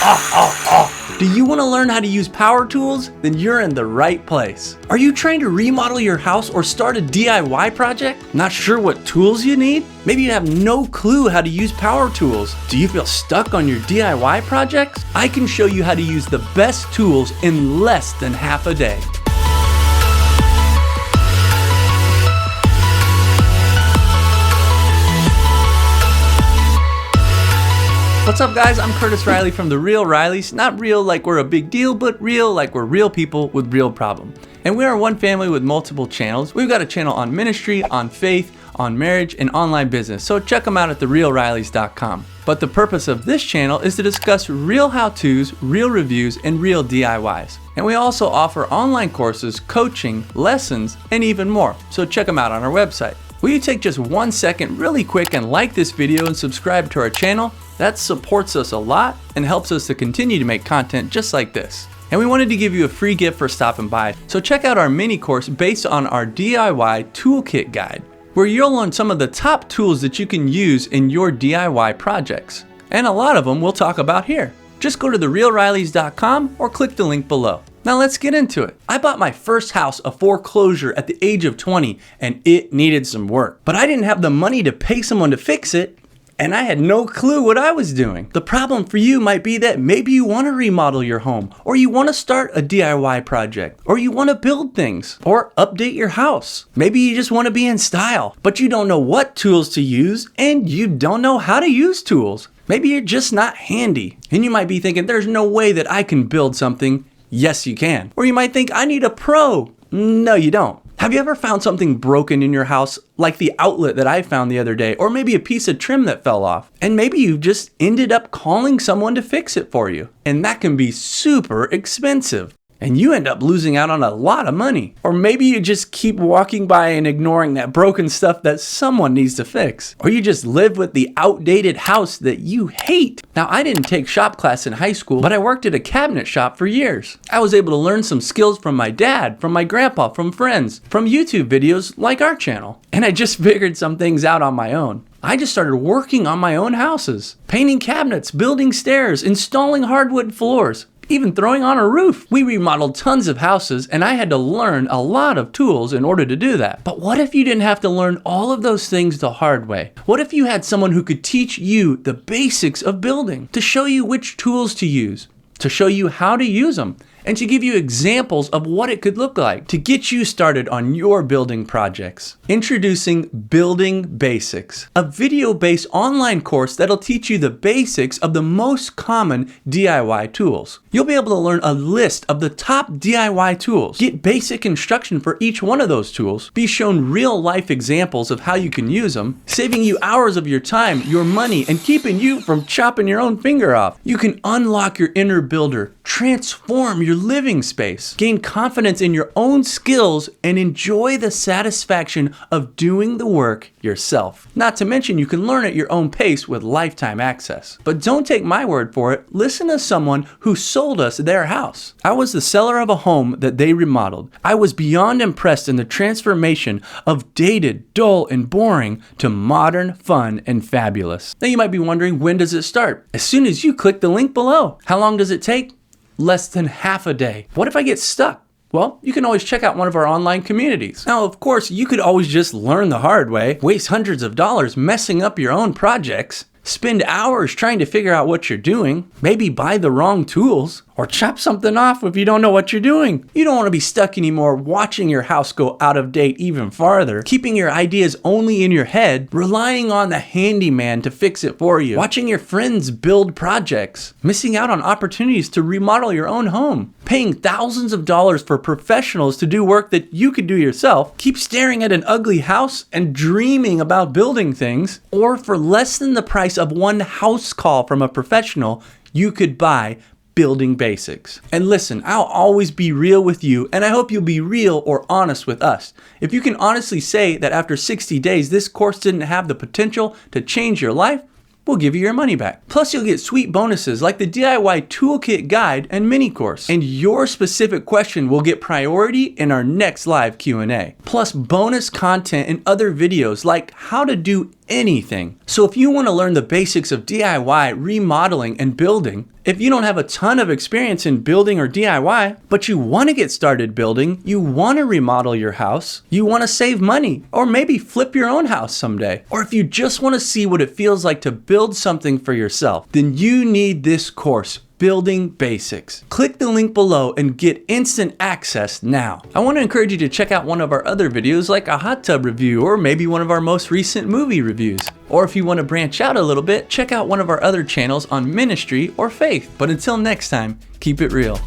Do you want to learn how to use power tools? Then you're in the right place. Are you trying to remodel your house or start a DIY project? Not sure what tools you need? Maybe you have no clue how to use power tools. Do you feel stuck on your DIY projects? I can show you how to use the best tools in less than half a day. What's up guys, I'm Curtis Riley from The Real Rileys. Not real like we're a big deal, but real like we're real people with real problems. And we are one family with multiple channels. We've got a channel on ministry, on faith, on marriage, and online business. So check them out at therealrileys.com. But the purpose of this channel is to discuss real how-tos, real reviews, and real DIYs. And we also offer online courses, coaching, lessons, and even more. So check them out on our website. Will you take just 1 second really quick and like this video and subscribe to our channel? That supports us a lot and helps us to continue to make content just like this. And we wanted to give you a free gift for stopping by. So check out our mini course based on our DIY Toolkit guide, where you'll learn some of the top tools that you can use in your DIY projects. And a lot of them we'll talk about here. Just go to therealrileys.com or click the link below. Now let's get into it. I bought my first house a foreclosure at the age of 20 and it needed some work. But I didn't have the money to pay someone to fix it and I had no clue what I was doing. The problem for you might be that maybe you want to remodel your home, or you want to start a DIY project, or you want to build things, or update your house. Maybe you just want to be in style, but you don't know what tools to use and you don't know how to use tools. Maybe you're just not handy and you might be thinking there's no way that I can build something. Yes, you can. Or you might think I need a pro. No, you don't. Have you ever found something broken in your house, like the outlet that I found the other day, or maybe a piece of trim that fell off? And maybe you just ended up calling someone to fix it for you. And that can be super expensive. And you end up losing out on a lot of money. Or maybe you just keep walking by and ignoring that broken stuff that someone needs to fix. Or you just live with the outdated house that you hate. Now, I didn't take shop class in high school, but I worked at a cabinet shop for years. I was able to learn some skills from my dad, from my grandpa, from friends, from YouTube videos like our channel. And I just figured some things out on my own. I just started working on my own houses, painting cabinets, building stairs, installing hardwood floors, even throwing on a roof. We remodeled tons of houses and I had to learn a lot of tools in order to do that. But what if you didn't have to learn all of those things the hard way? What if you had someone who could teach you the basics of building, to show you which tools to use, to show you how to use them, and to give you examples of what it could look like to get you started on your building projects? Introducing Building Basics, a video-based online course that'll teach you the basics of the most common DIY tools. You'll be able to learn a list of the top DIY tools, get basic instruction for each one of those tools, be shown real-life examples of how you can use them, saving you hours of your time, your money, and keeping you from chopping your own finger off. You can unlock your inner builder, transform your living space, gain confidence in your own skills, and enjoy the satisfaction of doing the work yourself. Not to mention you can learn at your own pace with lifetime access. But don't take my word for it. Listen to someone who sold us their house. I was the seller of a home that they remodeled. I was beyond impressed in the transformation of dated, dull, and boring to modern, fun, and fabulous. Now you might be wondering, when does it start? As soon as you click the link below. How long does it take? Less than half a day. What if I get stuck? Well, you can always check out one of our online communities. Now, of course, you could always just learn the hard way, waste hundreds of dollars messing up your own projects, spend hours trying to figure out what you're doing, maybe buy the wrong tools, or chop something off if you don't know what you're doing. You don't want to be stuck anymore watching your house go out of date even farther, keeping your ideas only in your head, relying on the handyman to fix it for you, watching your friends build projects, missing out on opportunities to remodel your own home, paying thousands of dollars for professionals to do work that you could do yourself, keep staring at an ugly house and dreaming about building things, or for less than the price of one house call from a professional, you could buy Building Basics. And listen, I'll always be real with you, and I hope you'll be real or honest with us. If you can honestly say that after 60 days, this course didn't have the potential to change your life, we'll give you your money back. Plus, you'll get sweet bonuses like the DIY Toolkit guide and mini course. And your specific question will get priority in our next live Q&A. Plus, bonus content and other videos like how to do anything. So if you want to learn the basics of DIY, remodeling, and building, if you don't have a ton of experience in building or DIY, but you want to get started building, you want to remodel your house, you want to save money, or maybe flip your own house someday, or if you just want to see what it feels like to build something for yourself, then you need this course, Building Basics. Click the link below and get instant access now. I want to encourage you to check out one of our other videos like a hot tub review or maybe one of our most recent movie reviews. Or if you want to branch out a little bit, check out one of our other channels on ministry or faith. But until next time, keep it real.